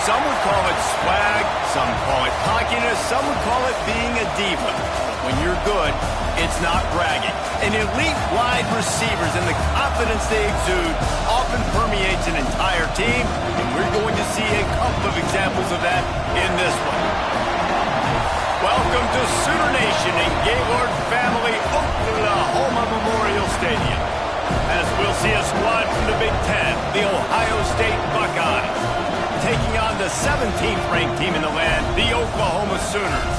Some would call it swag, some call it cockiness, some would call it being a diva. When you're good, it's not bragging. An elite wide receivers and the confidence they exude often permeates an entire team, and we're going to see a couple of examples of that in this one. Welcome to Sooner Nation in Gaylord Family Oklahoma Memorial Stadium, as we'll see a squad from the Big Ten, the Ohio State Buckeyes, taking on the 17th ranked team in the land, the Oklahoma Sooners.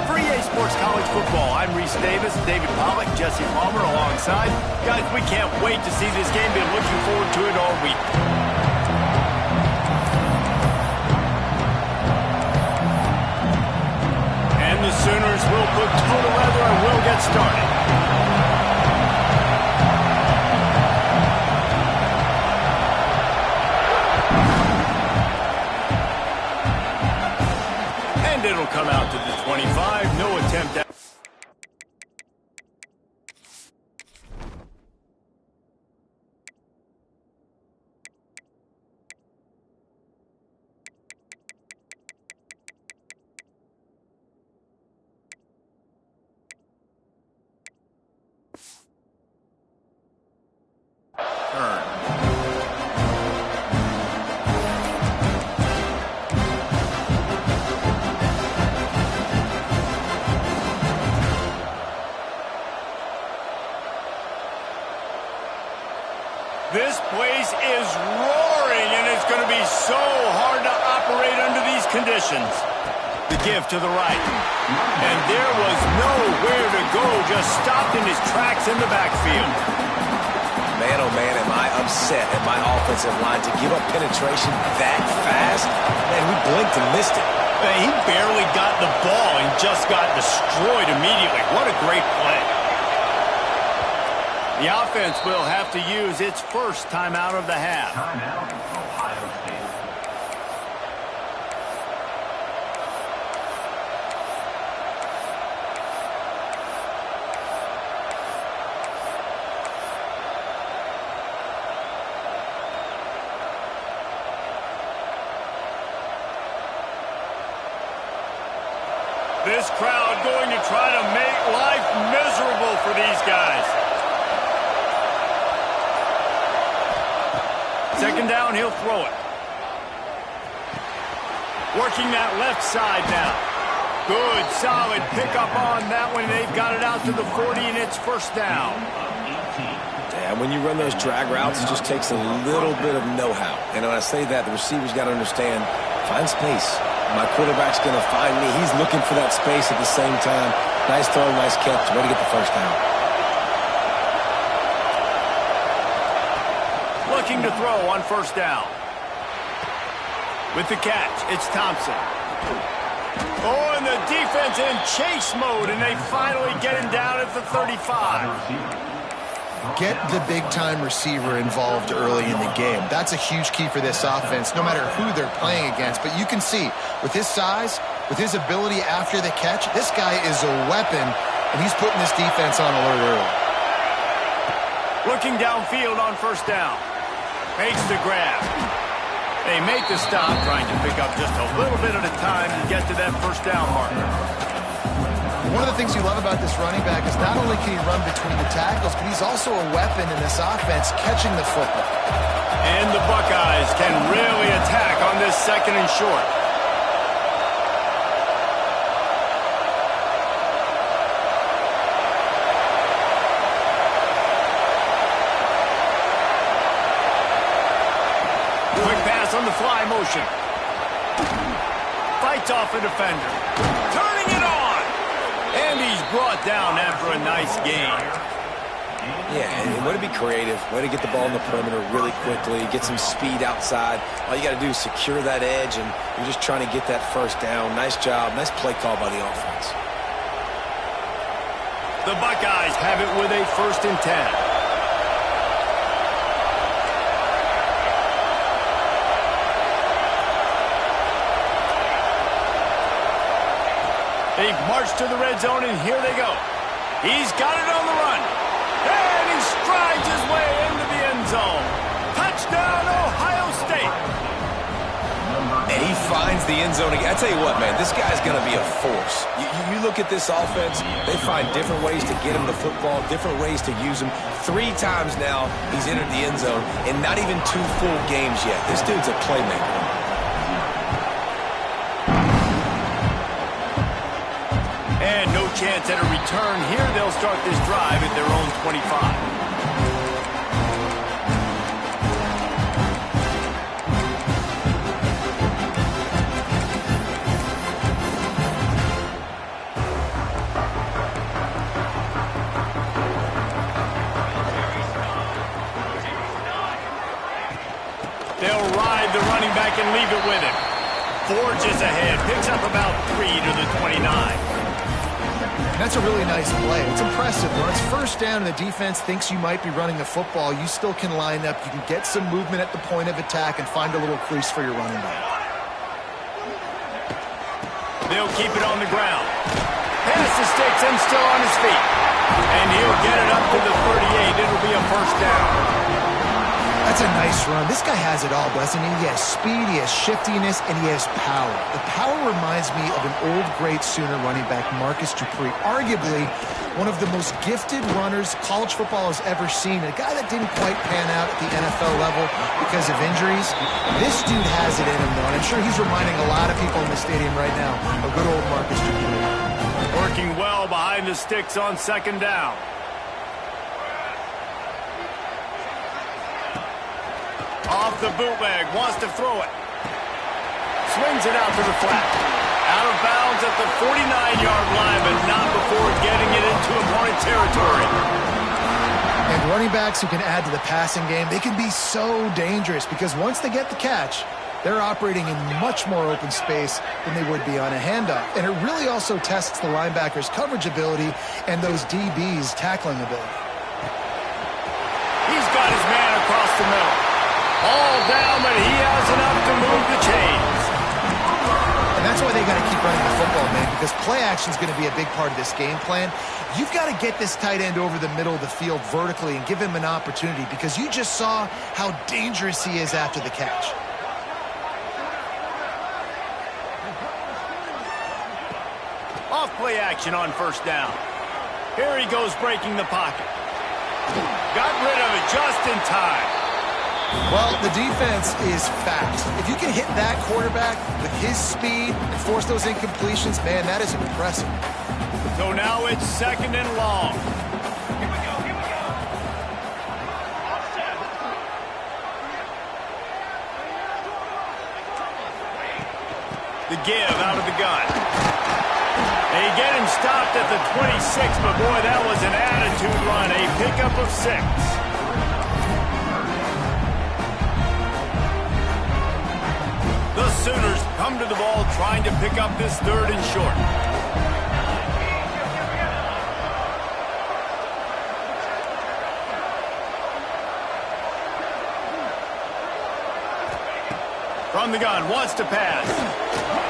For EA Sports College Football, I'm Reese Davis, David Pollack, Jesse Palmer alongside. Guys, we can't wait to see this game. Been looking forward to it all week. And the Sooners will put toe to leather and will get started. And it'll come out to the 25. No attempt at... This place is roaring, and it's going to be so hard to operate under these conditions. The give to the right. And there was nowhere to go, just stopped in his tracks in the backfield. Man, oh man, am I upset at my offensive line to give up penetration that fast? Man, we blinked and missed it. He barely got the ball and just got destroyed immediately. What a great play. The offense will have to use its first timeout of the half. Timeout, Ohio State. This crowd going to try to make life miserable for these guys. Second down, he'll throw it. Working that left side now. Good, solid pickup on that one. They've got it out to the 40, and it's first down. Yeah, when you run those drag routes, it just takes a little bit of know-how. And when I say that, the receiver's got to understand, find space. My quarterback's going to find me. He's looking for that space at the same time. Nice throw, nice catch. Way to get the first down. Looking to throw on first down. With the catch, it's Thompson. Oh, and the defense in chase mode, and they finally get him down at the 35. Get the big-time receiver involved early in the game. That's a huge key for this offense, no matter who they're playing against. But you can see, with his size, with his ability after the catch, this guy is a weapon, and he's putting this defense on alert early. Looking downfield on first down. Makes the grab. They make the stop, trying to pick up just a little bit at a time to get to that first down marker. One of the things you love about this running back is not only can he run between the tackles, but he's also a weapon in this offense catching the football. And the Buckeyes can really attack on this second and short. Quick pass on the fly motion. Fights off a defender. Turning it on. And he's brought down after a nice gain. Yeah, and way to be creative. Way to get the ball in the perimeter really quickly. Get some speed outside. All you got to do is secure that edge, and you're just trying to get that first down. Nice job. Nice play call by the offense. The Buckeyes have it with a 1st and 10. They've marched to the red zone, and here they go. He's got it on the run. And he strides his way into the end zone. Touchdown, Ohio State. And he the end zone again. I tell you what, man, this guy's going to be a force. You look at this offense, they find different ways to get him the football, different ways to use him. 3 times now he's entered the end zone, and not even 2 full games yet. This dude's a playmaker. And no chance at a return here. They'll start this drive at their own 25. They'll ride the running back and leave it with him. Forges ahead, picks up about 3 to the 29. That's a really nice play. It's impressive. When it's first down and the defense thinks you might be running the football, you still can line up. You can get some movement at the point of attack and find a little crease for your running back. They'll keep it on the ground. Pass the sticks and still on his feet. And he'll get it up to the 38. It'll be a first down. That's a nice run. This guy has it all, doesn't he? He has speed, he has shiftiness, and he has power. The power reminds me of an old, great Sooner running back, Marcus Dupree. Arguably one of the most gifted runners college football has ever seen. A guy that didn't quite pan out at the NFL level because of injuries. This dude has it in him, though, and I'm sure he's reminding a lot of people in the stadium right now of good old Marcus Dupree. Working well behind the sticks on second down. Off the bootleg, wants to throw it. Swings it out to the flat. Out of bounds at the 49-yard line, but not before getting it into opponent territory. And running backs who can add to the passing game, they can be so dangerous because once they get the catch, they're operating in much more open space than they would be on a handoff. And it really also tests the linebacker's coverage ability and those DBs' tackling ability. He's got his man across the middle. All down, but he has enough to move the chains. And that's why they got to keep running the football, man, because play action is going to be a big part of this game plan. You've got to get this tight end over the middle of the field vertically and give him an opportunity because you just saw how dangerous he is after the catch. Off play action on first down. Here he goes breaking the pocket. Got rid of it just in time. Well, the defense is fast. If you can hit that quarterback with his speed and force those incompletions, man, that is impressive. So now it's second and long. Here we go. The give out of the gun. They get him stopped at the 26, but boy, that was an attitude run. A pickup of 6. The Sooners come to the ball trying to pick up this 3rd and short. From the gun, wants to pass.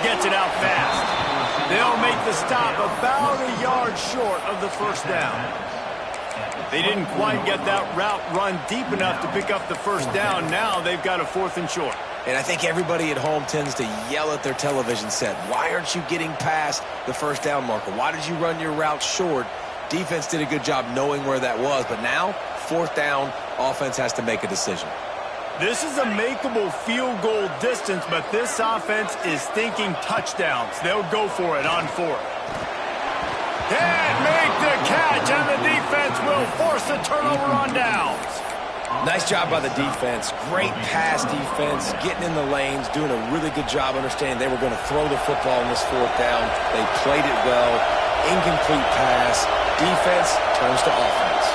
Gets it out fast. They'll make the stop about a yard short of the first down. They didn't quite get that route run deep enough to pick up the first down. Now they've got a 4th and short. And I think everybody at home tends to yell at their television set, why aren't you getting past the first down marker? Why did you run your route short? Defense did a good job knowing where that was, but now, 4th down, offense has to make a decision. This is a makeable field goal distance, but this offense is thinking touchdowns. They'll go for it on 4th. Can't make the catch, and the defense will force the turnover on downs. Nice job by the defense. Great pass defense, getting in the lanes, doing a really good job understanding they were going to throw the football in this 4th down. They played it well. Incomplete pass. Defense turns to offense.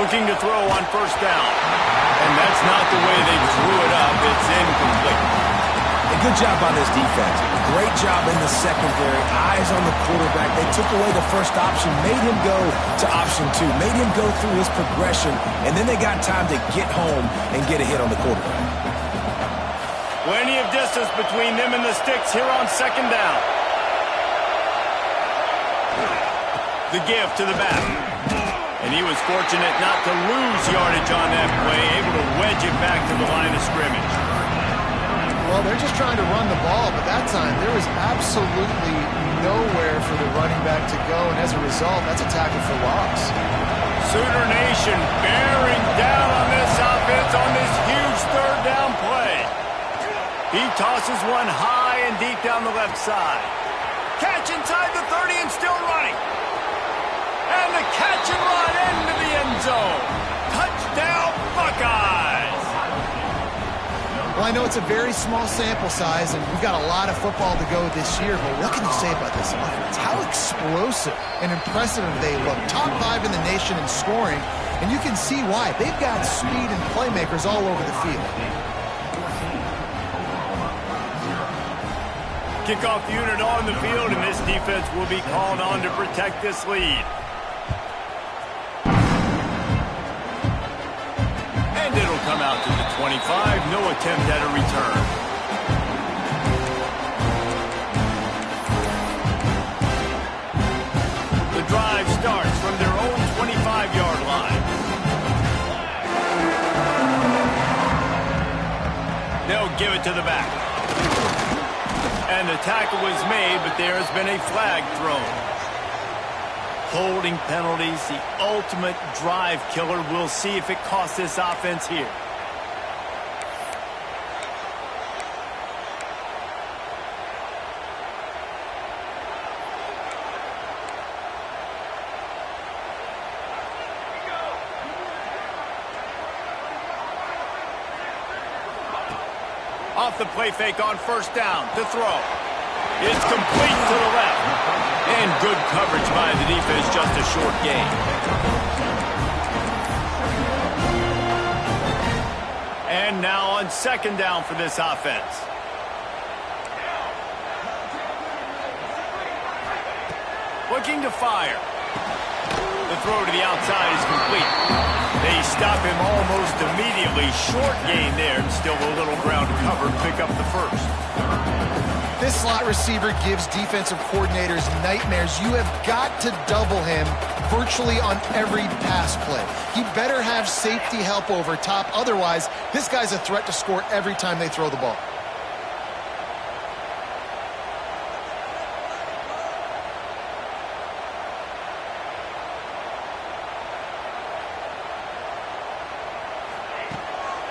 Looking to throw on first down. And that's not the way they drew it up. It's incomplete. A good job by this defense. Great job in the secondary. Eyes on the quarterback. They took away the first option, made him go to option 2, made him go through his progression, and then they got time to get home and get a hit on the quarterback. Plenty of distance between them and the sticks here on second down. The give to the back. And he was fortunate not to lose yardage on that play, able to wedge it back to the line of scrimmage. Well, they're just trying to run the ball, but that time there was absolutely nowhere for the running back to go, and as a result, that's a tackle for loss. Sooner Nation bearing down on this offense on this huge third down play. He tosses one high and deep down the left side. Catch inside the 30 and still running. And the catch and run into the end zone. Touchdown, Buckeyes! Well, I know it's a very small sample size, and we've got a lot of football to go this year, but what can you say about this offense? How explosive and impressive they look. Top 5 in the nation in scoring, and you can see why. They've got speed and playmakers all over the field. Kickoff unit on the field, and this defense will be called on to protect this lead. And it'll come out to the 25. No attempt at a return. The drive starts from their own 25-yard line. They'll give it to the back. And the tackle was made, but there has been a flag thrown. Holding penalties, the ultimate drive killer. We'll see if it costs this offense here. Off the play fake on first down to throw. It's complete to the left. And good coverage by the defense, just a short gain. And now on second down for this offense. Looking to fire. The throw to the outside is complete. They stop him almost immediately. Short gain there, and still a little ground to cover. Pick up the first. This slot receiver gives defensive coordinators nightmares. You have got to double him virtually on every pass play. He better have safety help over top. Otherwise, this guy's a threat to score every time they throw the ball.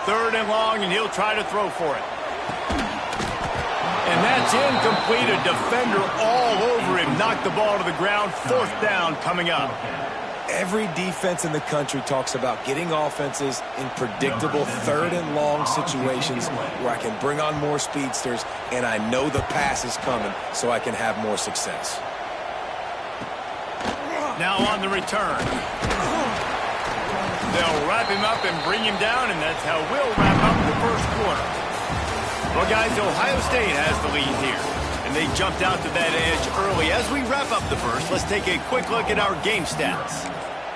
Third and long, and he'll try to throw for it. And that's incomplete. A defender all over him. Knocked the ball to the ground. Fourth down coming up. Every defense in the country talks about getting offenses in predictable third and long situations where I can bring on more speedsters and I know the pass is coming so I can have more success. Now on the return. They'll wrap him up and bring him down, and that's how we'll wrap up the first quarter. Well, guys, Ohio State has the lead here, and they jumped out to that edge early. As we wrap up the first, let's take a quick look at our game stats.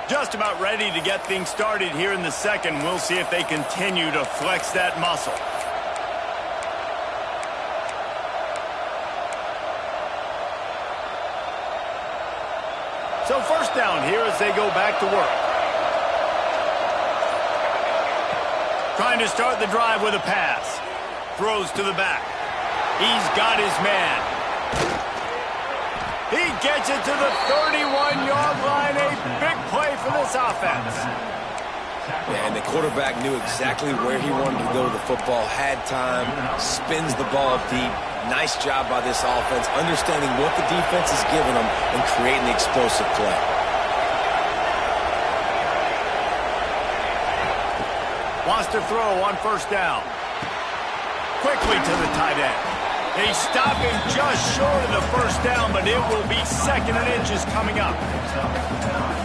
Just about ready to get things started here in the second. We'll see if they continue to flex that muscle. So first down here as they go back to work. Trying to start the drive with a pass. Throws to the back. He's got his man. He gets it to the 31-yard line. A big play for this offense. Yeah, and the quarterback knew exactly where he wanted to go with the football, had time, spins the ball deep. Nice job by this offense, understanding what the defense is giving them and creating the explosive play. Wants to throw on first down. Quickly to the tight end. They stop him just short of the first down, but it will be second and inches coming up.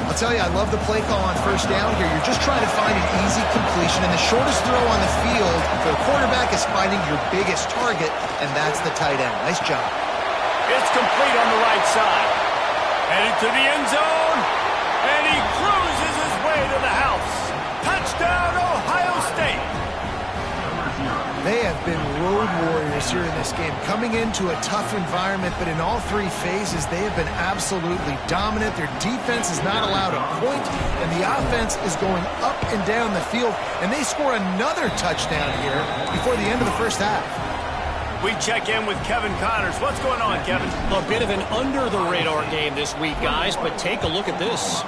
I'll tell you, I love the play call on first down here. You're just trying to find an easy completion, and the shortest throw on the field for a quarterback is finding your biggest target, and that's the tight end. Nice job. It's complete on the right side. Headed to the end zone, and he cruises his way to the house. Touchdown, Ohio State. They have been road warriors notice here in this game. Coming into a tough environment, but in all three phases, they have been absolutely dominant. Their defense is not allowed a point, and the offense is going up and down the field, and they score another touchdown here before the end of the first half. We check in with Kevin Connors. What's going on, Kevin? A bit of an under-the-radar game this week, guys, but take a look at this.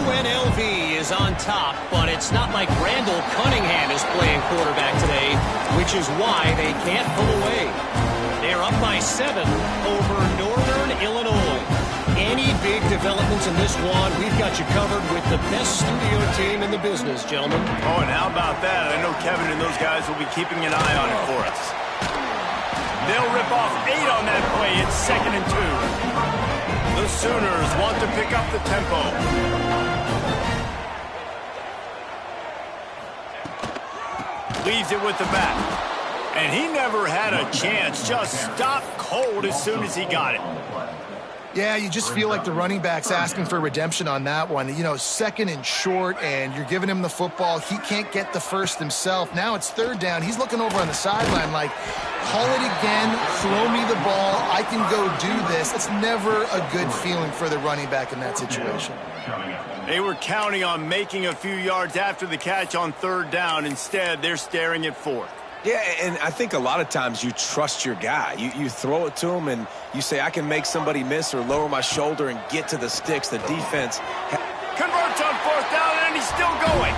UNLV is on top, but it's not like Randall Cunningham is playing quarterback today, which is why they can't pull away. They're up by 7 over Northern Illinois. Any big developments in this one, we've got you covered with the best studio team in the business, gentlemen. Oh, and how about that? I know Kevin and those guys will be keeping an eye on it for us. They'll rip off 8 on that play. It's 2nd and 2. The Sooners want to pick up the tempo. Leaves it with the back. And he never had a chance. Just stopped cold as soon as he got it. Yeah, you just feel like the running back's asking for redemption on that one. You know, 2nd and short, and you're giving him the football. He can't get the first himself. Now it's 3rd down. He's looking over on the sideline like, call it again, throw me the ball, I can go do this. It's never a good feeling for the running back in that situation. They were counting on making a few yards after the catch on 3rd down. Instead, they're staring at 4th. Yeah, and I think a lot of times you trust your guy. You throw it to him and you say, I can make somebody miss or lower my shoulder and get to the sticks. The defense converts on 4th down, and he's still going.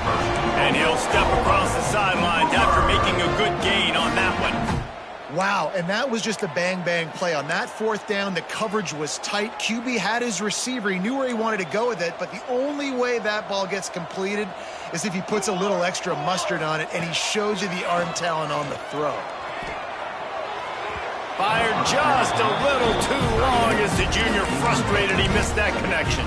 And he'll step across the sidelines after making a good gain on that one. Wow, and that was just a bang-bang play. On that 4th down, the coverage was tight. QB had his receiver. He knew where he wanted to go with it, but the only way that ball gets completed is if he puts a little extra mustard on it, and he shows you the arm talent on the throw. Fired just a little too long as the junior frustrated he missed that connection.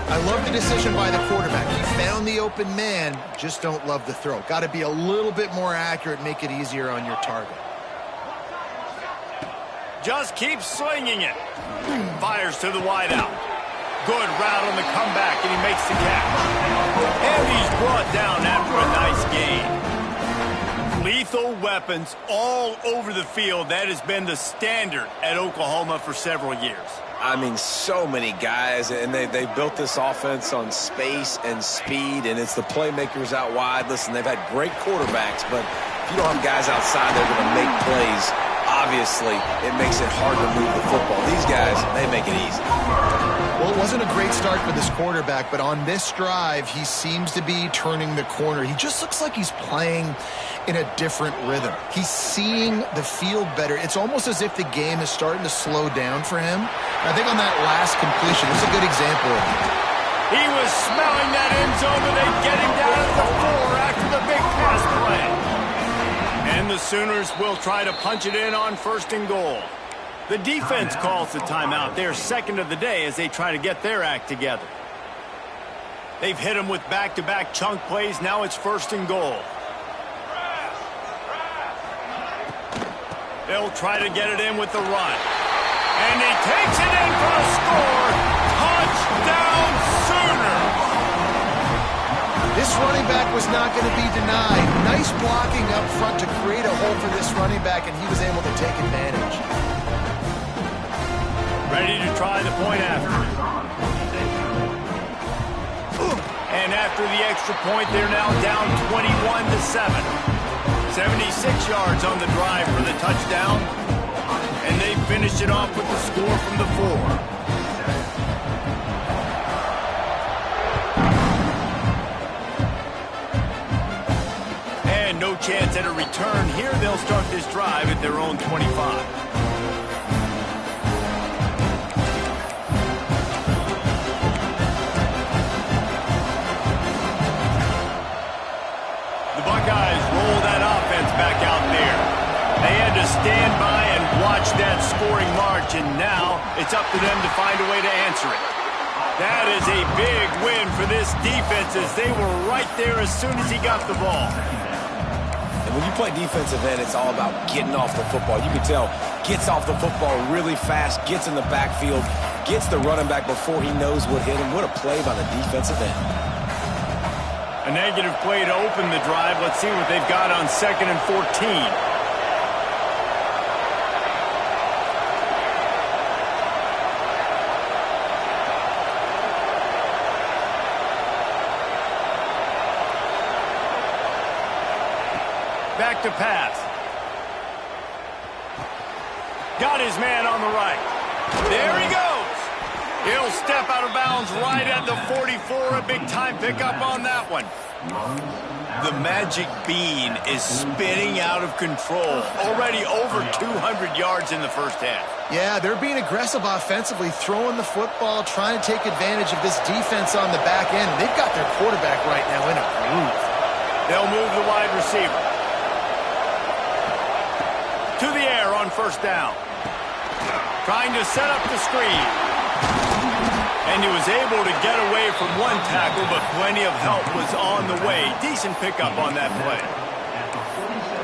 I love the decision by the quarterback. He found the open man, just don't love the throw. Got to be a little bit more accurate, make it easier on your target. Just keeps swinging it. Fires to the wideout. Good route on the comeback, and he makes the catch. And he's brought down after a nice gain. Lethal weapons all over the field. That has been the standard at Oklahoma for several years. I mean, so many guys, and they built this offense on space and speed, and it's the playmakers out wide. Listen, they've had great quarterbacks, but if you don't have guys outside, they're going to make plays. Obviously, it makes it hard to move the football. These guys, they make it easy. Well, it wasn't a great start for this quarterback, but on this drive, he seems to be turning the corner. He just looks like he's playing in a different rhythm. He's seeing the field better. It's almost as if the game is starting to slow down for him. I think on that last completion, it's a good example of it. He was smelling that end zone, but they get him down at the 4 after the big pass play. And the Sooners will try to punch it in on 1st and goal. The defense calls the timeout. They're 2nd of the day as they try to get their act together. They've hit him with back-to-back chunk plays. Now it's 1st and goal. They'll try to get it in with the run. And he takes it in for a score. Touchdown, Sooners! This running back was not going to be denied. Nice blocking up front to create a hole for this running back, and he was able to take advantage. Ready to try the point after. And after the extra point, they're now down 21-7. 76 yards on the drive for the touchdown. And they finished it off with the score from the 4. No chance at a return here. They'll start this drive at their own 25. The Buckeyes roll that offense back out there. They had to stand by and watch that scoring march, and now it's up to them to find a way to answer it. That is a big win for this defense as they were right there as soon as he got the ball. When you play defensive end, it's all about getting off the football. You can tell, gets off the football really fast, gets in the backfield, gets the running back before he knows what hit him. What a play by the defensive end. A negative play to open the drive. Let's see what they've got on 2nd and 14. Back to pass. Got his man on the right. There he goes. He'll step out of bounds right at the 44. A big-time pickup on that one. The magic bean is spinning out of control. Already over 200 yards in the first half. Yeah, they're being aggressive offensively, throwing the football, trying to take advantage of this defense on the back end. They've got their quarterback right now in a groove. They'll move the wide receiver to the air on first down. Trying to set up the screen. And he was able to get away from one tackle, but plenty of help was on the way. Decent pickup on that play.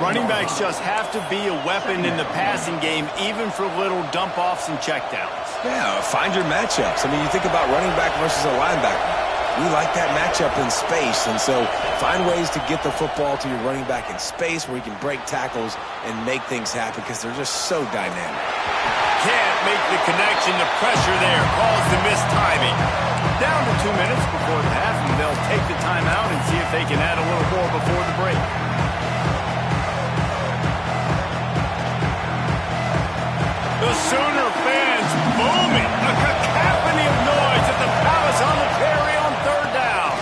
Running backs just have to be a weapon in the passing game, even for little dump-offs and checkdowns. Yeah, find your matchups. I mean, you think about running back versus a linebacker. We like that matchup in space, and so find ways to get the football to your running back in space where you can break tackles and make things happen because they're just so dynamic. Can't make the connection. The pressure there caused the missed timing. Down to 2 minutes before the half, and they'll take the timeout and see if they can add a little more before the break. The Sooner fans booming. A cacophony of noise at the Palace on the carry on third down.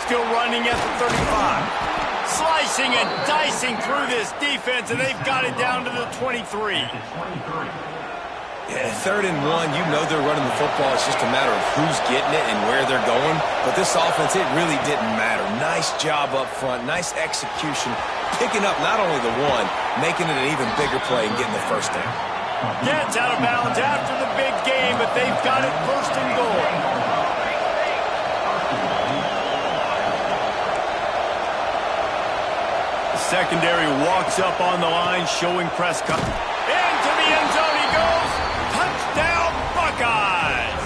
Still running at the 35. Slicing and dicing through this defense, and they've got it down to the 23. Yeah, 3rd and 1, you know they're running the football. It's just a matter of who's getting it and where they're going. But this offense, it really didn't matter. Nice job up front, nice execution, picking up not only the one, making it an even bigger play and getting the first down. Gets out of bounds after the big game, but they've got it first and goal. Secondary walks up on the line, showing Prescott. Into the end zone he goes. Touchdown, Buckeyes!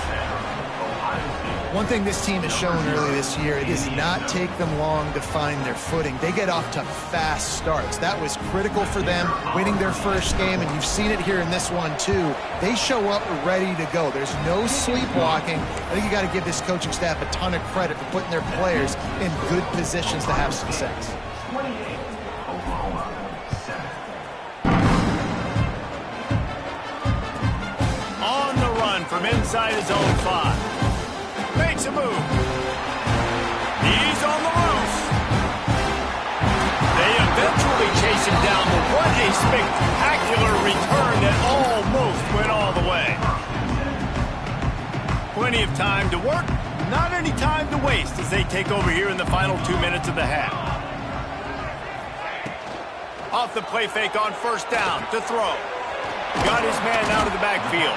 One thing this team has shown early this year, it does not take them long to find their footing. They get off to fast starts. That was critical for them, winning their first game, and you've seen it here in this one too. They show up ready to go. There's no sleepwalking. I think you got to give this coaching staff a ton of credit for putting their players in good positions to have success. From inside his own 5. Makes a move. He's on the loose. They eventually chase him down, but what a spectacular return that almost went all the way. Plenty of time to work, not any time to waste as they take over here in the final 2 minutes of the half. Off the play fake on first down to throw. Got his man out of the backfield.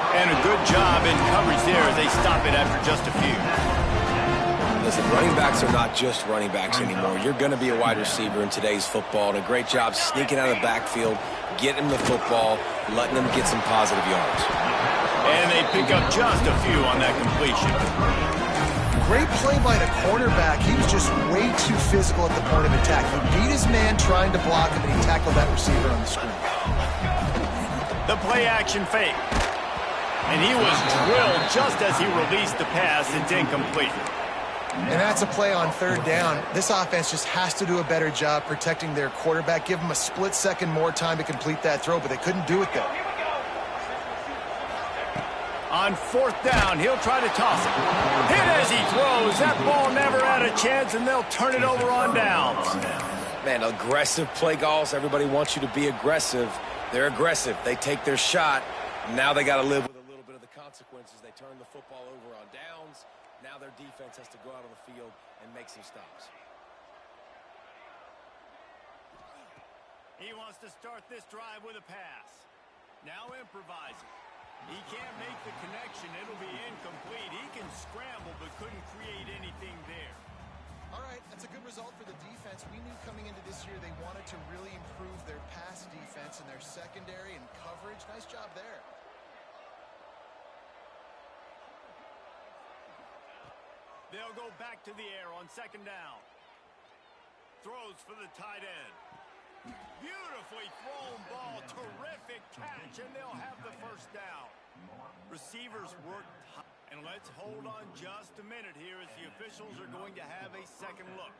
And a good job in coverage there as they stop it after just a few. Listen, running backs are not just running backs anymore. You're going to be a wide receiver in today's football. And a great job sneaking out of the backfield, getting the football, letting them get some positive yards. And they pick up just a few on that completion. Great play by the quarterback. He was just way too physical at the point of attack. He beat his man trying to block him, and he tackled that receiver on the screen. The play-action fake. And he was drilled just as he released the pass. It's incomplete. And that's a play on third down. This offense just has to do a better job protecting their quarterback. Give him a split second more time to complete that throw, but they couldn't do it, though. On fourth down, he'll try to toss it. Hit as he throws. That ball never had a chance, and they'll turn it over on downs. Man, aggressive play calls. Everybody wants you to be aggressive. They're aggressive. They take their shot. Now they got to live with a little bit of the consequences. They turn the football over on downs. Now their defense has to go out on the field and make some stops. He wants to start this drive with a pass. Now improvising. He can't make the connection. It'll be incomplete. He can scramble but couldn't create anything there. All right, that's a good result for the defense. We knew coming into this year they wanted to really improve their pass defense and their secondary and coverage. Nice job there. They'll go back to the air on second down. Throws for the tight end. Beautifully thrown ball. Terrific catch, and they'll have the first down. Receivers work tight. And let's hold on just a minute here as the officials are going to have a second look.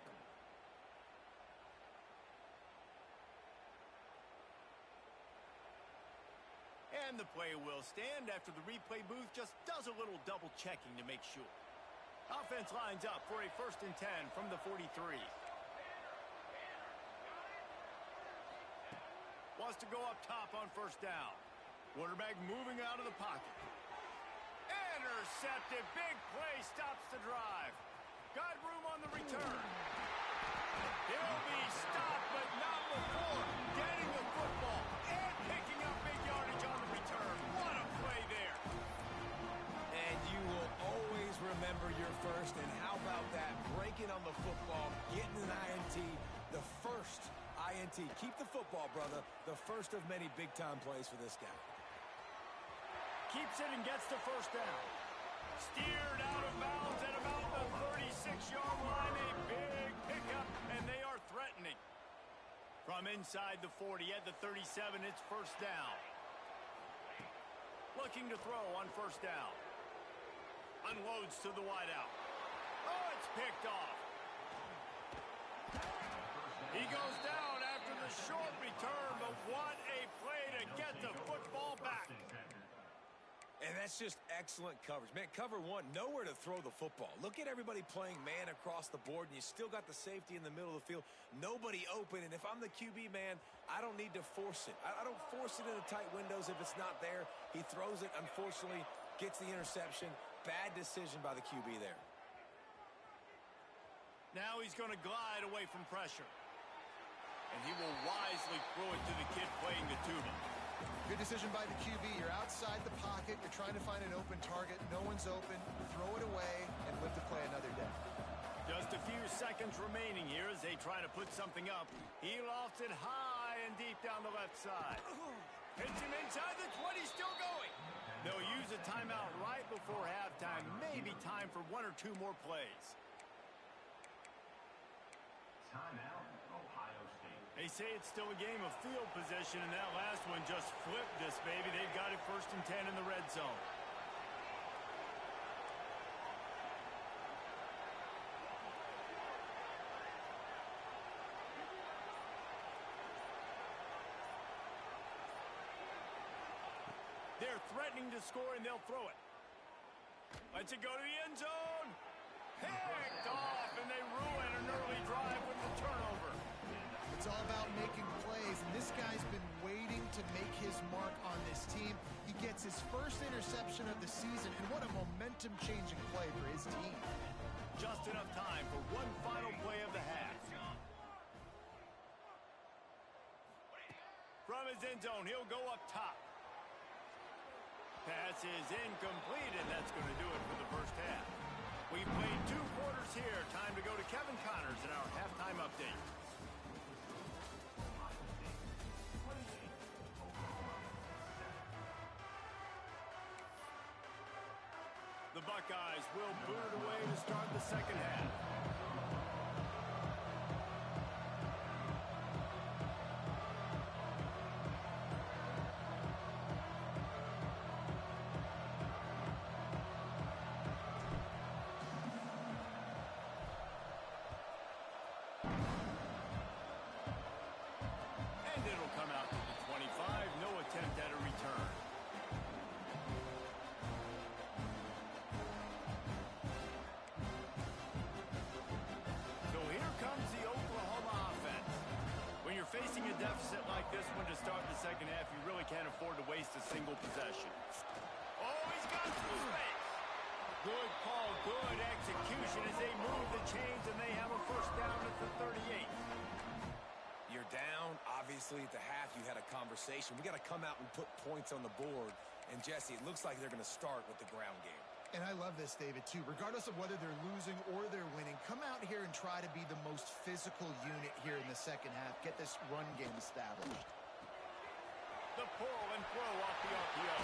And the play will stand after the replay booth just does a little double checking to make sure. Offense lines up for a 1st and 10 from the 43. Wants to go up top on 1st down. Quarterback moving out of the pocket. Intercepted. Big play stops the drive. Got room on the return. He'll be stopped, but not before getting the football and picking up big yardage on the return. What a play there. And you will always remember your first. And how about that? Breaking on the football, getting an INT, the first INT. Keep the football, brother. The first of many big-time plays for this guy. Keeps it and gets the 1st down. Steered out of bounds at about the 36-yard line. A big pickup, and they are threatening. From inside the 40 at the 37, it's 1st down. Looking to throw on 1st down. Unloads to the wideout. Oh, it's picked off. He goes down after the short return, but what a play to get the football back. And that's just excellent coverage. Man, cover one, nowhere to throw the football. Look at everybody playing man across the board, and you still got the safety in the middle of the field. Nobody open, and if I'm the QB, man, I don't need to force it. I don't force it into tight windows if it's not there. He throws it, unfortunately, gets the interception. Bad decision by the QB there. Now he's going to glide away from pressure. And he will wisely throw it to the kid playing the tuba. Good decision by the QB. You're outside the pocket. You're trying to find an open target. No one's open. Throw it away and live to play another day. Just a few seconds remaining here as they try to put something up. He lofts it high and deep down the left side. Hits him inside the 20, still going. They'll use a timeout right before halftime. Maybe time for 1 or 2 more plays. Timeout, Ohio State. They say it's still a game of field position, and that last one just flipped this baby. They've got it 1st and 10 in the red zone. They're threatening to score, and they'll throw it. Lets it go to the end zone. Picked off, and they ruin an early drive with the turnover. It's all about making plays, and this guy's been waiting to make his mark on this team. He gets his first interception of the season, and what a momentum-changing play for his team. Just enough time for one final play of the half. From his end zone, he'll go up top. Pass is incomplete, and that's going to do it for the first half. We've played 2 quarters here. Time to go to Kevin Connors in our halftime update. The Buckeyes will boot it away to start the second half. Come out to the 25, no attempt at a return. So here comes the Oklahoma offense. When you're facing a deficit like this one to start the second half, you really can't afford to waste a single possession. Oh, he's got through space. Good call, good execution as they move the chains and they have a 1st down at the 38. You're down. Obviously, at the half, you had a conversation. We got to come out and put points on the board. And, Jesse, it looks like they're going to start with the ground game. And I love this, David, too. Regardless of whether they're losing or they're winning, come out here and try to be the most physical unit here in the second half. Get this run game established. The pull and throw off the RPO.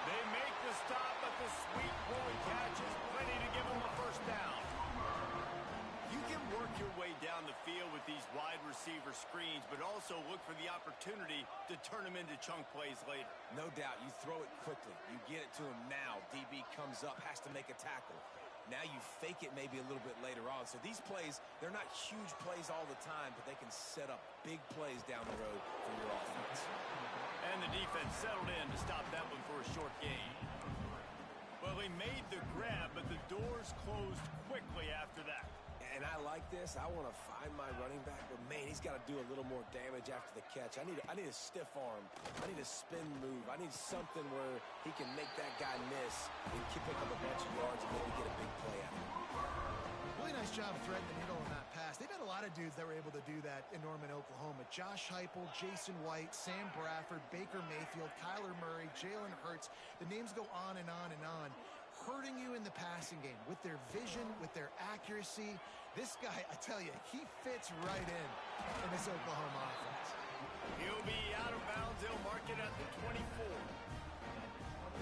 They make the stop, but the sweet pulling catch is plenty to give them a 1st down. You can work your way down the field with these wide receiver screens, but also look for the opportunity to turn them into chunk plays later. No doubt. You throw it quickly. You get it to him now. DB comes up, has to make a tackle. Now you fake it maybe a little bit later on. So these plays, they're not huge plays all the time, but they can set up big plays down the road for your offense. And the defense settled in to stop that one for a short gain. Well, he made the grab, but the doors closed quickly after that. And I like this. I want to find my running back, but man, he's got to do a little more damage after the catch. I need a stiff arm. I need a spin move. I need something where he can make that guy miss and pick up a bunch of yards and maybe get a big play out of it. Really nice job threading the needle on that pass. They've had a lot of dudes that were able to do that in Norman, Oklahoma. Josh Heupel, Jason White, Sam Bradford, Baker Mayfield, Kyler Murray, Jalen Hurts. The names go on and on and on. Hurting you in the passing game with their vision, with their accuracy. This guy, I tell you, he fits right in this Oklahoma offense. He'll be out of bounds. They'll mark it at the 24.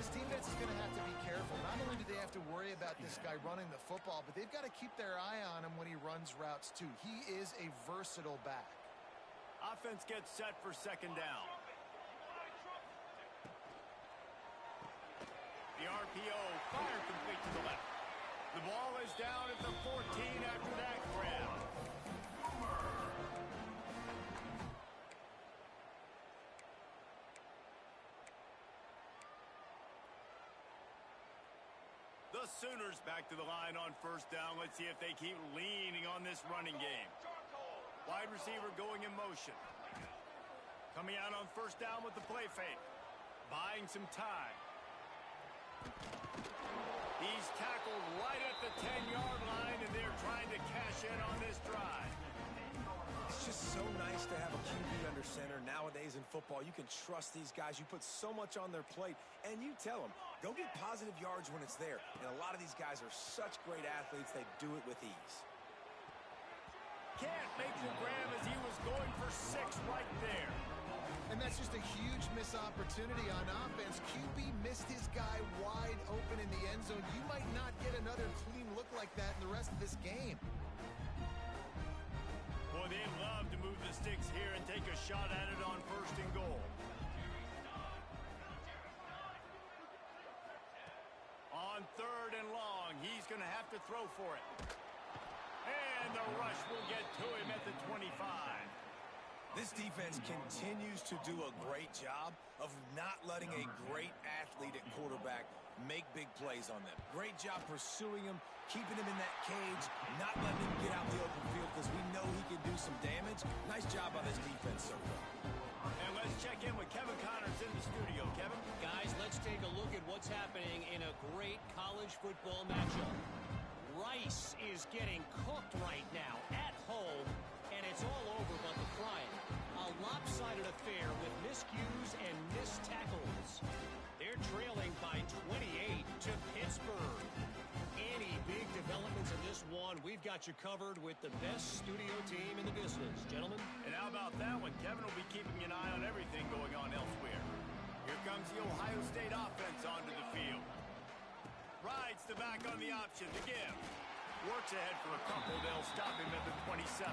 This defense is going to have to be careful. Not only do they have to worry about this guy running the football, but they've got to keep their eye on him when he runs routes too. He is a versatile back. Offense gets set for second down. The RPO, fire complete to the left. The ball is down at the 14 after that grab. The Sooners back to the line on first down. Let's see if they keep leaning on this running game. Wide receiver going in motion. Coming out on first down with the play fake. Buying some time. He's tackled right at the 10-yard line, and they're trying to cash in on this drive. It's just so nice to have a QB under center. Nowadays in football, you can trust these guys. You put so much on their plate, and you tell them, go get positive yards when it's there. And a lot of these guys are such great athletes, they do it with ease. Can't make the grab as he was going for 6 right there. And that's just a huge missed opportunity on offense. QB missed his guy wide open in the end zone. You might not get another clean look like that in the rest of this game. Boy, they'd love to move the sticks here and take a shot at it on first and goal. On third and long, he's going to have to throw for it. And the rush will get to him at the 25. This defense continues to do a great job of not letting a great athlete at quarterback make big plays on them. Great job pursuing him, keeping him in that cage, not letting him get out in the open field because we know he can do some damage. Nice job by this defense so far. And let's check in with Kevin Connors in the studio. Kevin? Guys, let's take a look at what's happening in a great college football matchup. Rice is getting cooked right now at home, and it's all over but the crying. A lopsided affair with miscues and missed tackles. They're trailing by 28 to Pittsburgh. Any big developments in this one, we've got you covered with the best studio team in the business, gentlemen. And how about that one? Kevin will be keeping an eye on everything going on elsewhere. Here comes the Ohio State offense onto the field. Rides the back on the option to give. Works ahead for a couple. They'll stop him at the 27.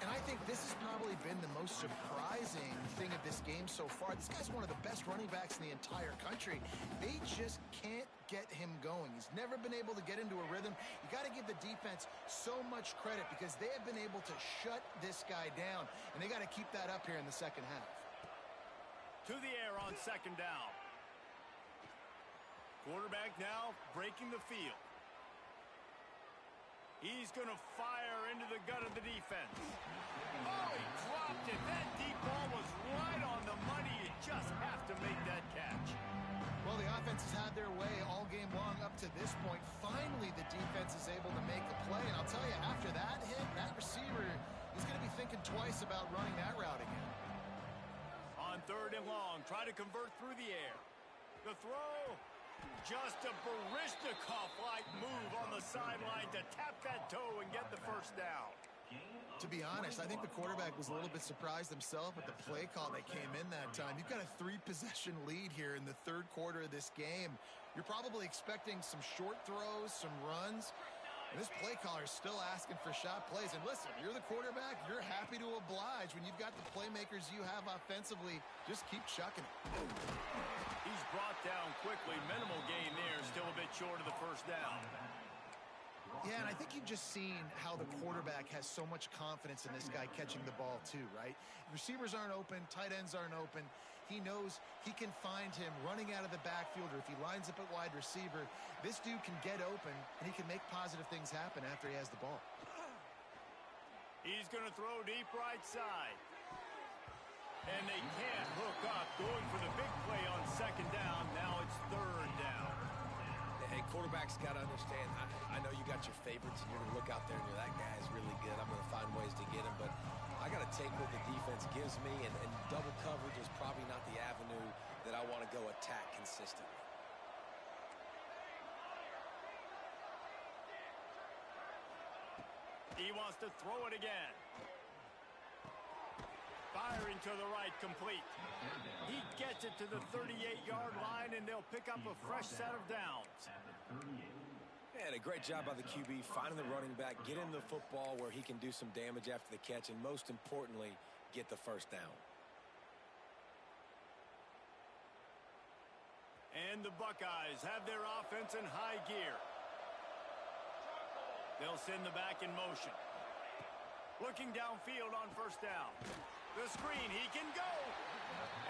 And I think this has probably been the most surprising thing of this game so far. This guy's one of the best running backs in the entire country. They just can't get him going. He's never been able to get into a rhythm. You got to give the defense so much credit because they have been able to shut this guy down, and they got to keep that up here in the second half. To the air on second down. Quarterback now breaking the field. He's going to fire into the gut of the defense. Oh, he dropped it. That deep ball was right on the money. You just have to make that catch. Well, the offense has had their way all game long up to this point. Finally, the defense is able to make a play. And I'll tell you, after that hit, that receiver is going to be thinking twice about running that route again. On third and long, try to convert through the air. The throw. Just a Baryshnikov-like move on the sideline to tap that toe and get the first down. To be honest, I think the quarterback was a little bit surprised himself at the play call that came in that time. You've got a 3-possession lead here in the third quarter of this game. You're probably expecting some short throws, some runs. And this play caller is still asking for shot plays. And listen, you're the quarterback. You're happy to oblige. When you've got the playmakers you have offensively, just keep chucking it. He's brought down quickly. Minimal gain there. Still a bit short of the first down. Yeah, and I think you've just seen how the quarterback has so much confidence in this guy catching the ball too, right? Receivers aren't open, tight ends aren't open. He knows he can find him running out of the backfield, or if he lines up at wide receiver, this dude can get open, and he can make positive things happen after he has the ball. He's going to throw deep right side. And they can't hook up, going for the big play on second down. Now it's third down. Hey, quarterbacks got to understand, I know you got your favorites, and you're going to look out there and you're that guy's really good. I'm going to find ways to get him, but I got to take what the defense gives me, and double coverage is probably not the avenue that I want to go attack consistently. He wants to throw it again. Firing to the right, complete. He gets it to the 38-yard line, and they'll pick up a fresh set of downs. And a great job by the QB finding the running back, get him the football where he can do some damage after the catch, and most importantly, get the first down. And the Buckeyes have their offense in high gear. They'll send the back in motion. Looking downfield on first down. The screen, he can go!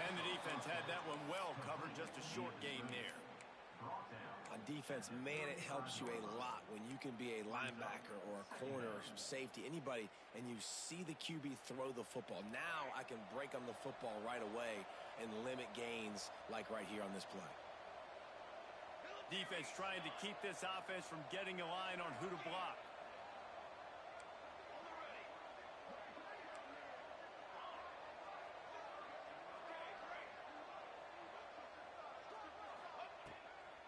And the defense had that one well covered, just a short gain there. On defense, man, it helps you a lot when you can be a linebacker or a corner or some safety, anybody, and you see the QB throw the football. Now I can break on the football right away and limit gains like right here on this play. Defense trying to keep this offense from getting a line on who to block.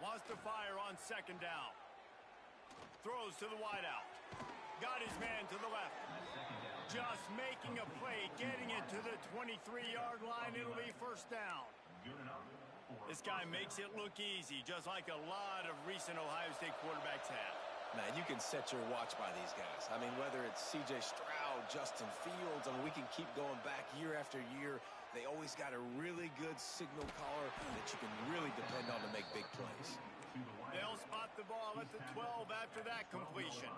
Wants to fire on second down. Throws to the wideout. Got his man to the left. Just making a play, getting it to the 23-yard line. It'll be first down. This guy makes it look easy, just like a lot of recent Ohio State quarterbacks have. Man, you can set your watch by these guys. I mean, whether it's C.J. Stroud, Justin Fields, I mean, we can keep going back year after year. They always got a really good signal caller that you can really depend on to make big plays. They'll spot the ball at the 12 after that completion.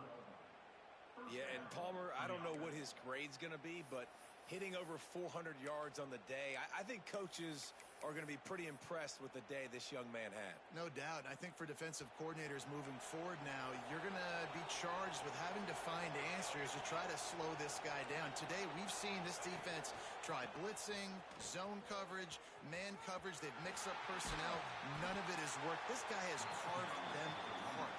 Yeah, and Palmer, I don't know what his grade's going to be, but hitting over 400 yards on the day, I think coaches are going to be pretty impressed with the day this young man had. No doubt. I think for defensive coordinators moving forward now, you're going to be charged with having to find answers to try to slow this guy down. Today, we've seen this defense try blitzing, zone coverage, man coverage. They've mixed up personnel. None of it has worked. This guy has carved them apart.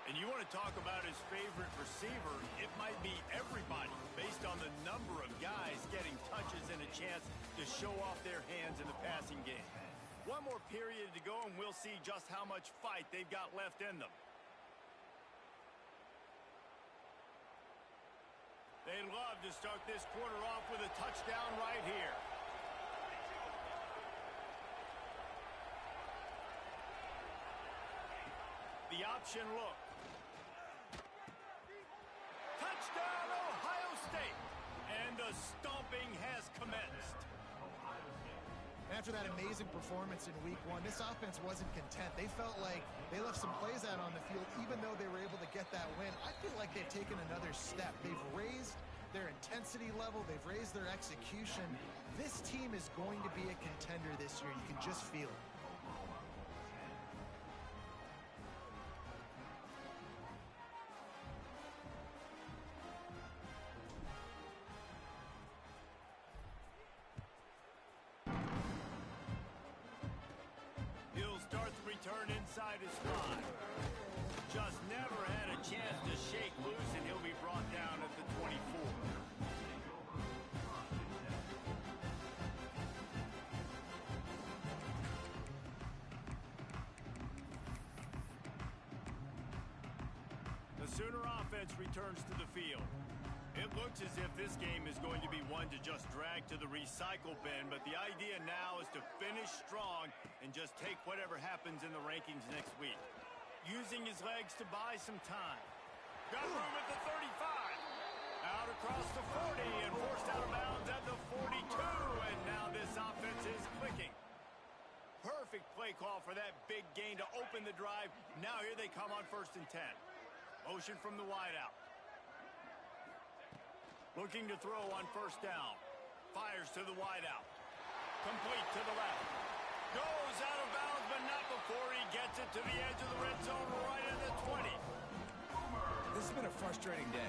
And you want to talk about his favorite receiver, it might be everybody, based on the number of guys getting touches and a chance to show off their hands in the passing game. One more period to go, and we'll see just how much fight they've got left in them. They'd love to start this quarter off with a touchdown right here. The option look. Touchdown, Ohio State! And the stomping has commenced. After that amazing performance in week one, this offense wasn't content. They felt like they left some plays out on the field, even though they were able to get that win. I feel like they've taken another step. They've raised their intensity level. They've raised their execution. This team is going to be a contender this year. You can just feel it. Return inside his spot. Just never had a chance to shake loose, and he'll be brought down at the 24. The Sooner offense returns to the field. It looks as if this game is going to be one to just drag to the recycle bin, but the idea now is to finish strong and just take whatever happens in the rankings next week. Using his legs to buy some time. Got room at the 35. Out across the 40 and perfect play call for that big gain to open the drive. Now here they come on 1st and 10. Motion from the wideout. Looking to throw on 1st down. Fires to the wideout. Complete to the left. Goes out of bounds, but not before he gets it to the edge of the red zone right at the 20. This has been a frustrating day.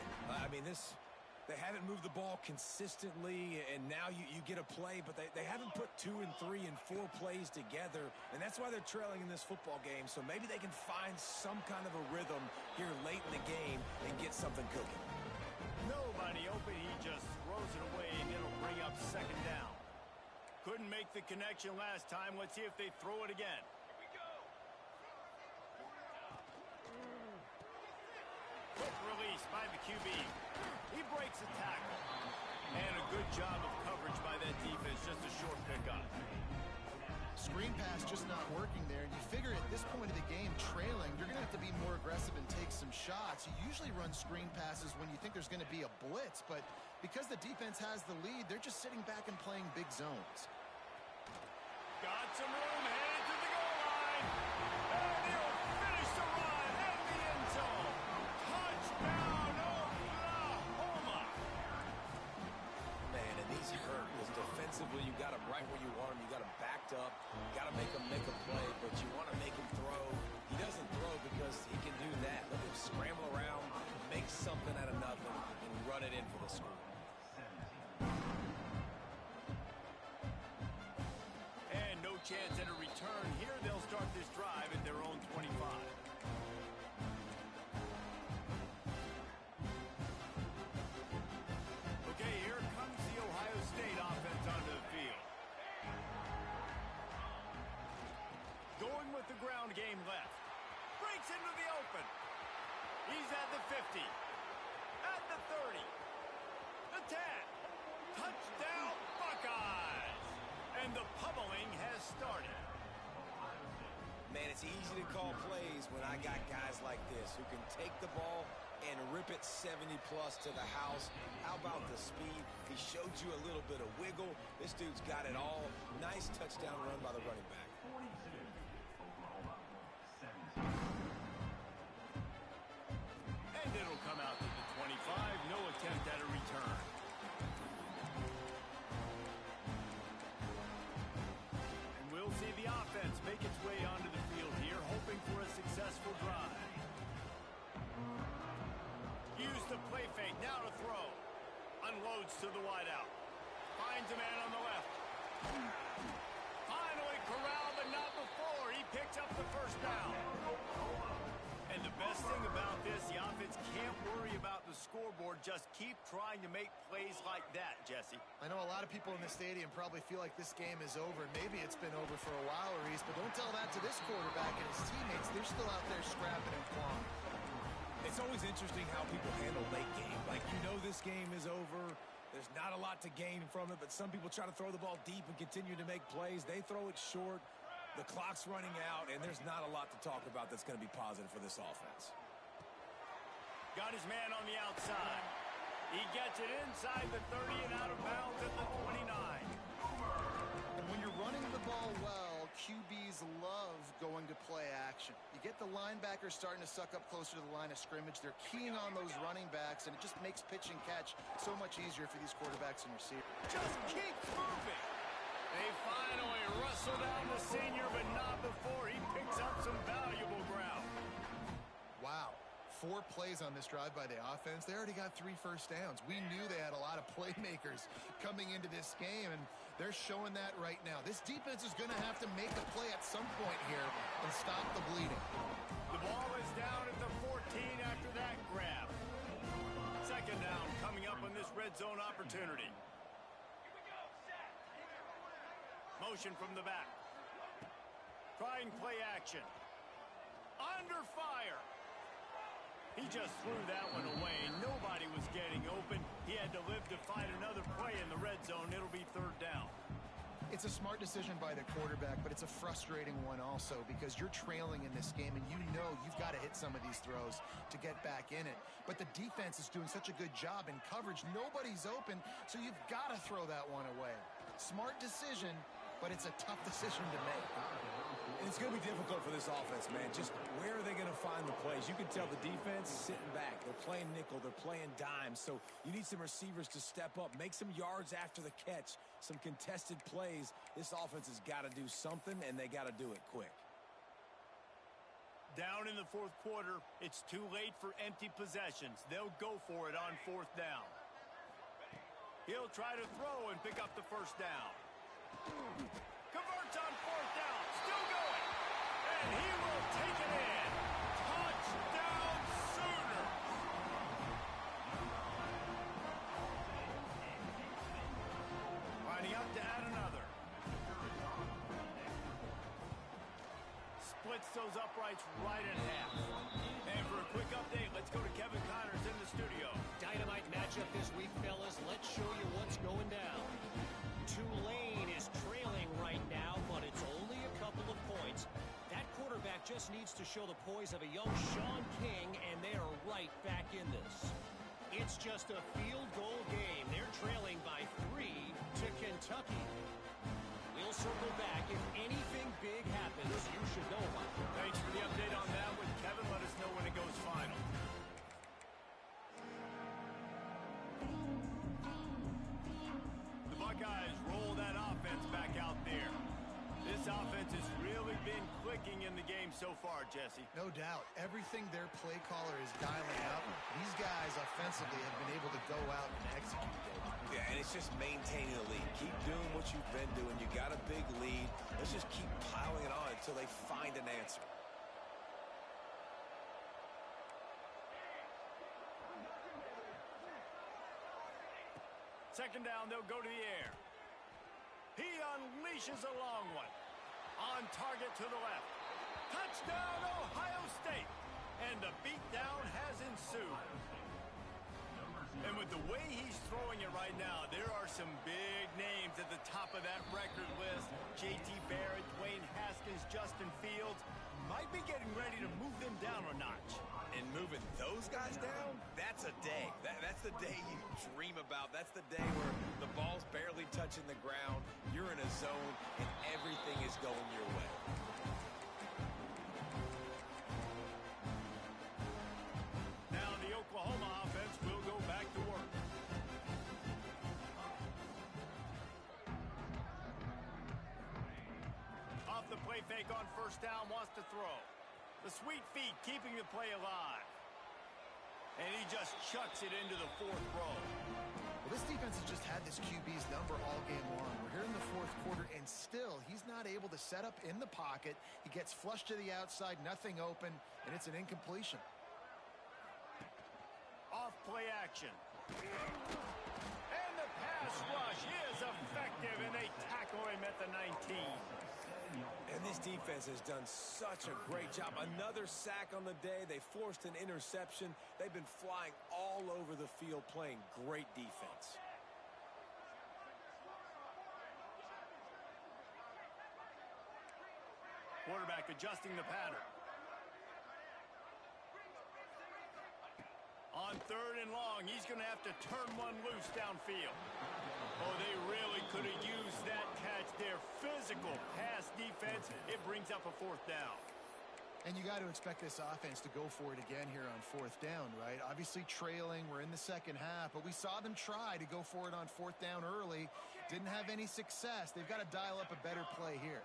They haven't moved the ball consistently, and now you get a play, but they haven't put 2 and 3 and 4 plays together, and that's why they're trailing in this football game. So maybe they can find some kind of a rhythm here late in the game and get something cooking. Nobody open, he just throws it away, and it'll bring up 2nd down. Couldn't make the connection last time. Let's see if they throw it again. Quick release by the QB. He breaks a tackle. And a good job of coverage by that defense. Just a short pickup. Screen pass just not working there. And you figure at this point of the game, trailing, you're going to have to be more aggressive and take some shots. You usually run screen passes when you think there's going to be a blitz. But because the defense has the lead, they're just sitting back and playing big zones. Got some room, headed to the goal line. And he'll finish the run at the end zone. Touchdown, Oklahoma. Man, and these hurt because defensively you got them right where you want them. You got them backed up. You got to make them make a play, but you want to make him throw. He doesn't throw because he can do that. Let him scramble around, make something out of nothing, and run it in for the score. And no chance at a return here. They'll start this drive at their own 25. Okay, here comes the Ohio State offense onto the field. Going with the ground game left. Breaks into the open. He's at the 50. At the 30. The 10. Touchdown, Buckeyes! And the pummeling has started. Man, it's easy to call plays when I got guys like this who can take the ball and rip it 70-plus to the house. How about the speed? He showed you a little bit of wiggle. This dude's got it all. Nice touchdown run by the running back. 42, Oklahoma, 17. And it'll come out to the 25. No attempt at a return. We'll see the offense make its way onto the field here, hoping for a successful drive. Use the play fake, now to throw. Unloads to the wideout. Finds a man on the left. Finally corralled, but not before. He picks up the 1st down. And the best thing about this, the offense can't worry about the scoreboard. Just keep trying to make plays like that, Jesse. I know a lot of people in the stadium probably feel like this game is over. Maybe it's been over for a while, Reese, but don't tell that to this quarterback and his teammates. They're still out there scrapping and clawing. It's always interesting how people handle late game. Like, you know this game is over. There's not a lot to gain from it, but some people try to throw the ball deep and continue to make plays. They throw it short. The clock's running out, and there's not a lot to talk about that's going to be positive for this offense. Got his man on the outside. He gets it inside the 30 and out of bounds at the 29. And when you're running the ball well, QBs love going to play action. You get the linebackers starting to suck up closer to the line of scrimmage. They're keying on those running backs, and it just makes pitch and catch so much easier for these quarterbacks and receivers. Just keeps moving. They finally wrestle down the senior, but not before he picks up some valuable ground. Wow. 4 plays on this drive by the offense. They already got 3 first downs. We knew they had a lot of playmakers coming into this game, and they're showing that right now. This defense is going to have to make a play at some point here and stop the bleeding. The ball is down at the 14 after that grab. 2nd down coming up on this red zone opportunity. Motion from the back. Trying play action. Under fire. He just threw that one away. Nobody was getting open. He had to live to fight another play in the red zone. It'll be 3rd down. It's a smart decision by the quarterback, but it's a frustrating one also because you're trailing in this game and you know you've got to hit some of these throws to get back in it. But the defense is doing such a good job in coverage. Nobody's open, so you've got to throw that one away. Smart decision, but it's a tough decision to make. And it's going to be difficult for this offense, man. Just where are they going to find the plays? You can tell the defense is sitting back. They're playing nickel. They're playing dime. So you need some receivers to step up, make some yards after the catch, some contested plays. This offense has got to do something, and they got to do it quick. Down in the fourth quarter, it's too late for empty possessions. They'll go for it on fourth down. He'll try to throw and pick up the first down. Converts on fourth down. Still going. And he will take it in. Touchdown Sooners. Lining up to add another. Splits those uprights right in half. And for a quick update, let's go to Kevin Connors in the studio. Dynamite matchup this week, fellas. Let's show you what's going down. Tulane is trailing right now, but it's only a couple of points. That quarterback just needs to show the poise of a young Sean King, and they are right back in this. It's just a field goal game. They're trailing by 3 to Kentucky. We'll circle back. If anything big happens, you should know about it. Thanks for the update on that one, Kevin. Let us know when it goes final. The Buckeyes roll that offense back out there. This offense has really been clicking in the game so far, Jesse. No doubt. Everything their play caller is dialing out, these guys offensively have been able to go out and execute. Yeah, and it's just maintaining the lead. Keep doing what you've been doing. You got a big lead. Let's just keep piling it on until they find an answer. Second down, they'll go to the air. He unleashes a long one. On target to the left. Touchdown, Ohio State. And the beatdown has ensued. And with the way he's throwing it right now, there are some big names at the top of that record list. J.T. Barrett, Dwayne Haskins, Justin Fields. Might be getting ready to move them down a notch. And moving those guys down, that's a day. That's the day you dream about. That's the day where the ball's barely touching the ground, you're in a zone, and everything is going your way. Now the Oklahoma offense will go back to work. Off the play fake on first down, wants to throw. The sweet feet keeping the play alive. And he just chucks it into the fourth row. Well, this defense has just had this QB's number all game long. We're here in the fourth quarter, and still he's not able to set up in the pocket. He gets flushed to the outside, nothing open, and it's an incompletion. Off play action. And the pass rush is effective, and they tackle him at the 19. And this defense has done such a great job. Another sack on the day. They forced an interception. They've been flying all over the field playing great defense. Quarterback adjusting the pattern. On third and long, he's going to have to turn one loose downfield. Oh, they really could have used that catch there. Physical pass defense. It brings up a fourth down. And you got to expect this offense to go for it again here on fourth down, right? Obviously trailing, we're in the second half, but we saw them try to go for it on fourth down early. Didn't have any success. They've got to dial up a better play here.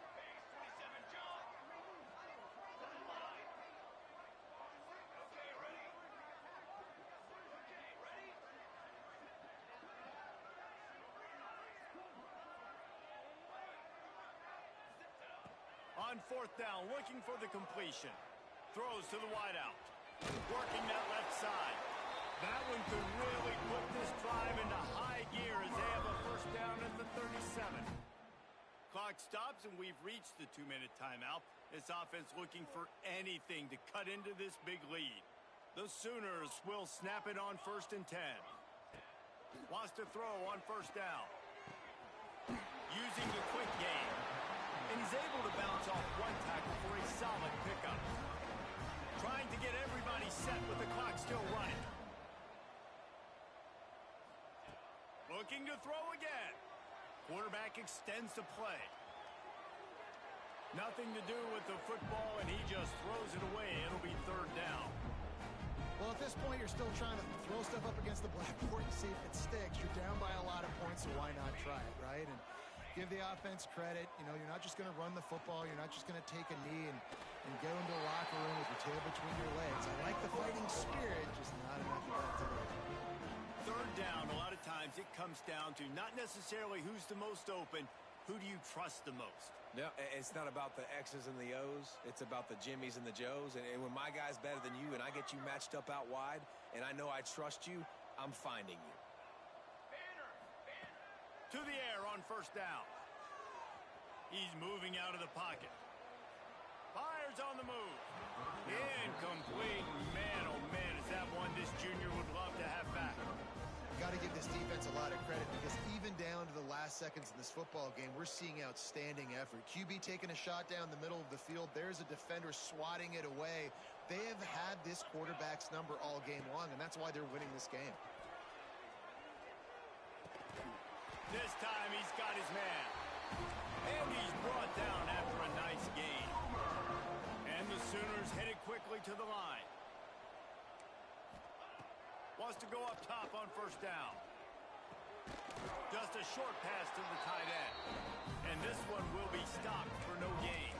On fourth down, looking for the completion. Throws to the wideout. Working that left side. That one could really put this drive into high gear as they have a first down at the 37. Clock stops, and we've reached the 2-minute timeout. This offense looking for anything to cut into this big lead. The Sooners will snap it on 1st and 10. Wants to throw on first down. Using the quick game. And he's able to bounce off one tackle for a solid pickup. Trying to get everybody set with the clock still running. Looking to throw again. Quarterback extends the play. Nothing to do with the football, and he just throws it away. It'll be third down. Well, at this point, you're still trying to throw stuff up against the blackboard and see if it sticks. You're down by a lot of points, so why not try it, right? And give the offense credit. You know, you're not just going to run the football. You're not just going to take a knee and go into the locker room with your tail between your legs. I like the fighting spirit, just not enough of that today. Third down, a lot of times it comes down to not necessarily who's the most open, who do you trust the most? No, it's not about the X's and the O's. It's about the Jimmys and the Joes. And when my guy's better than you and I get you matched up out wide and I know I trust you, I'm finding you. To the air on first down. He's moving out of the pocket. Fires on the move. Incomplete. Man, oh man, is that one this junior would love to have back. Got to give this defense a lot of credit because even down to the last seconds in this football game, we're seeing outstanding effort. QB taking a shot down the middle of the field. There's a defender swatting it away. They have had this quarterback's number all game long, and that's why they're winning this game. This time he's got his man. And he's brought down after a nice gain. And the Sooners headed quickly to the line. Wants to go up top on first down. Just a short pass to the tight end. And this one will be stopped for no gain.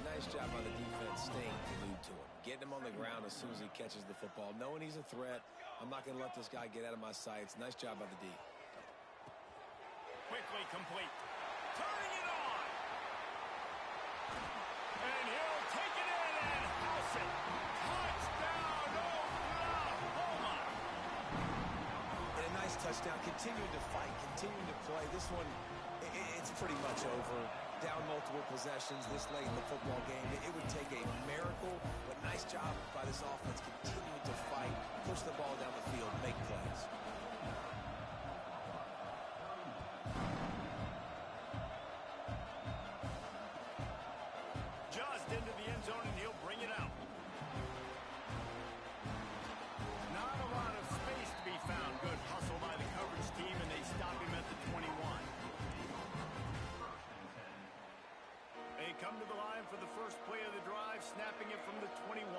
Nice job by the defense staying glued to him. Getting him on the ground as soon as he catches the football. Knowing he's a threat. I'm not going to let this guy get out of my sights. Nice job by the D. Quickly complete. Turning it on. And he'll take it in and house it. Touchdown, Oklahoma. And a nice touchdown. Continuing to fight, continuing to play. This one, it's pretty much over. Down multiple possessions this late in the football game. It would take a miracle, but nice job by this offense continuing to fight, push the ball down the field, make plays. Into the end zone, and he'll bring it out. Not a lot of space to be found. Good hustle by the coverage team, and they stop him at the 21. They come to the line for the first play of the drive, snapping it from the 21.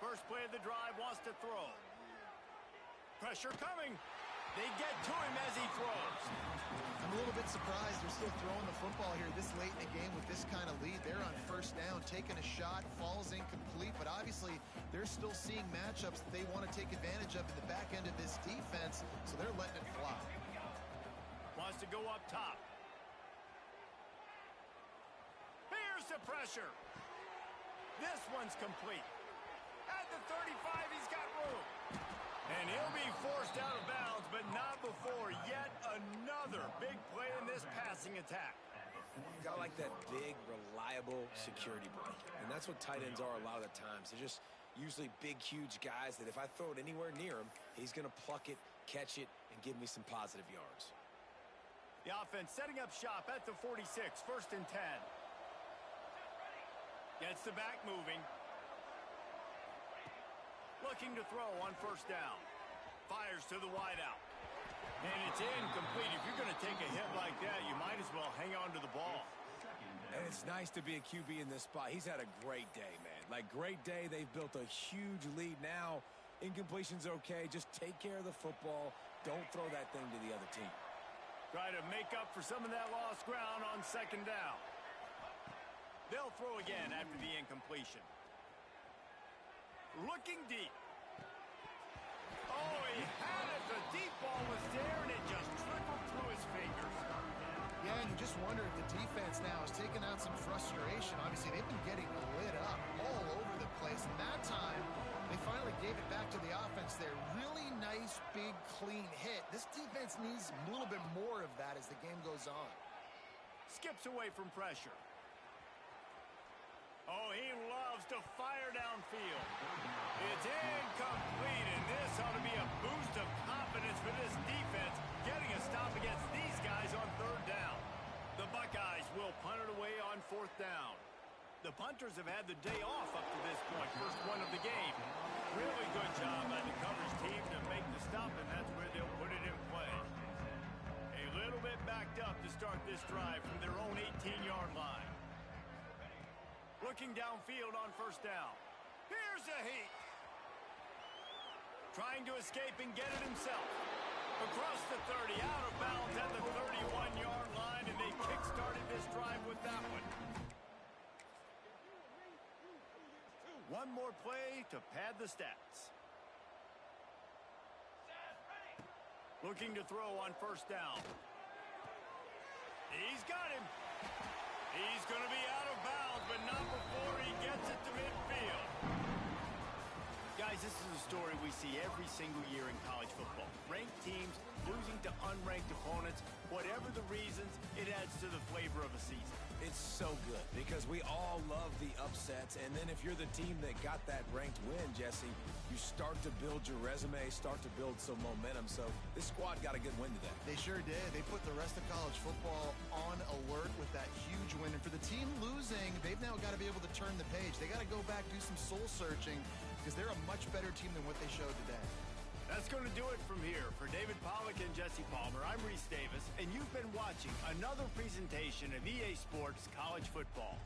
First play of the drive, wants to throw. Pressure coming. They get to him as he throws. I'm a little bit surprised they're still throwing the football here this late in the game with this kind of lead. They're on first down, taking a shot, falls incomplete, but obviously they're still seeing matchups that they want to take advantage of in the back end of this defense, so they're letting it fly. Wants to go up top. Here's the pressure. This one's complete. At the 35, he's got room. And he'll be forced out of bounds, but not before yet another big play in this passing attack. Got like that big, reliable security blanket. And that's what tight ends are a lot of the times. They're just usually big, huge guys that if I throw it anywhere near him, he's going to pluck it, catch it, and give me some positive yards. The offense setting up shop at the 46, first and 10. Gets the back moving. Looking to throw on first down. Fires to the wideout. And it's incomplete. If you're going to take a hit like that, you might as well hang on to the ball. And it's nice to be a QB in this spot. He's had a great day, man. Like, great day. They've built a huge lead now. Incompletion's okay. Just take care of the football. Don't throw that thing to the other team. Try to make up for some of that lost ground on second down. They'll throw again after the incompletion. Looking deep. Oh, he had it. The deep ball was there, and it just trickled through his fingers. Yeah, and you just wonder if the defense now is taking out some frustration. Obviously, they've been getting lit up all over the place. And that time, they finally gave it back to the offense there. Really nice, big, clean hit. This defense needs a little bit more of that as the game goes on. Skips away from pressure. Oh, he loves to fire downfield. It's incomplete, and this ought to be a boost of confidence for this defense, getting a stop against these guys on third down. The Buckeyes will punt it away on fourth down. The punters have had the day off up to this point, first one of the game. Really good job by the coverage team to make the stop, and that's where they'll put it in play. A little bit backed up to start start this drive from their own 18-yard line. Looking downfield on first down. Here's a heat. Trying to escape and get it himself. Across the 30, out of bounds at the 31-yard line, and they kick-started this drive with that one. One more play to pad the stats. Looking to throw on first down. He's got him. He's going to be out of bounds, but not before he gets it to midfield. Guys, this is a story we see every single year in college football. Ranked teams losing to unranked opponents. Whatever the reasons, it adds to the flavor of a season. It's so good because we all love the upsets, and then if you're the team that got that ranked win, Jesse, you start to build your resume, start to build some momentum. So this squad got a good win today. They sure did. They put the rest of college football on alert with that huge win. And for the team losing, they've now got to be able to turn the page. They got to go back, do some soul searching, because they're a much better team than what they showed today. That's going to do it from here. For David Pollack and Jesse Palmer, I'm Reese Davis, and you've been watching another presentation of EA Sports College Football.